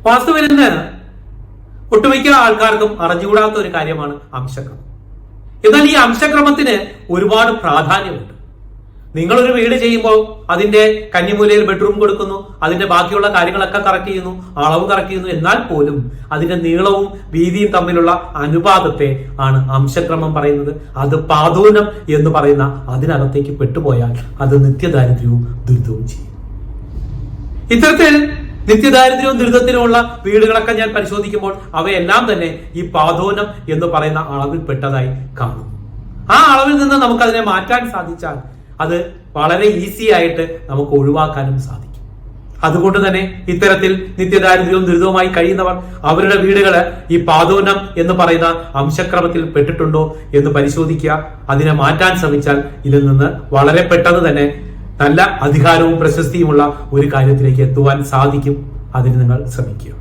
വാസ്തവത്തിൽ ഇന്ന് ഒട്ടുമിക്ക ആൾക്കാർക്കും അറിഞ്ഞുകൂടാത്ത ഒരു കാര്യമാണ് അംശക്രമം. എന്നാൽ ഈ അംശക്രമത്തിന് ഒരുപാട് പ്രാധാന്യമുണ്ട്. നിങ്ങളൊരു വീട് ചെയ്യുമ്പോൾ അതിന്റെ കന്നിമൂലയിൽ ബെഡ്റൂം കൊടുക്കുന്നു, അതിന്റെ ബാക്കിയുള്ള കാര്യങ്ങളൊക്കെ കറക്റ്റ് ചെയ്യുന്നു, അളവ് കറക്റ്റ് ചെയ്യുന്നു. എന്നാൽ പോലും അതിന്റെ നീളവും വീതിയും തമ്മിലുള്ള അനുപാതത്തെ ആണ് അംശക്രമം പറയുന്നത്. അത് പാദോനം എന്ന് പറയുന്ന അതിനകത്തേക്ക് പെട്ടുപോയാൽ അത് നിത്യദാരിദ്ര്യവും ദുരിതവും ചെയ്യും. ഇത്തരത്തിൽ നിത്യദാരിദ്ര്യവും ദുരിതത്തിനുമുള്ള വീടുകളൊക്കെ ഞാൻ പരിശോധിക്കുമ്പോൾ അവയെല്ലാം തന്നെ ഈ പാദോനം എന്ന് പറയുന്ന അളവിൽ പെട്ടതായി കാണുന്നു. ആ അളവിൽ നിന്ന് നമുക്ക് അതിനെ മാറ്റാൻ സാധിച്ചാൽ അത് വളരെ ഈസി ആയിട്ട് നമുക്ക് ഒഴിവാക്കാനും സാധിക്കും. അതുകൊണ്ട് തന്നെ ഇത്തരത്തിൽ നിത്യദാരിദ്ര്യവും ദുരിതവുമായി കഴിയുന്നവർ അവരുടെ വീടുകള് ഈ പാദോനം എന്ന് പറയുന്ന അംശക്രമത്തിൽ പെട്ടിട്ടുണ്ടോ എന്ന് പരിശോധിക്കുക. അതിനെ മാറ്റാൻ ശ്രമിച്ചാൽ ഇതിൽ നിന്ന് വളരെ പെട്ടെന്ന് തന്നെ നല്ല അധികാരവും പ്രശസ്തിയുമുള്ള ഒരു കാര്യത്തിലേക്ക് എത്തുവാൻ സാധിക്കും. അതിന് നിങ്ങൾ ശ്രമിക്കുക.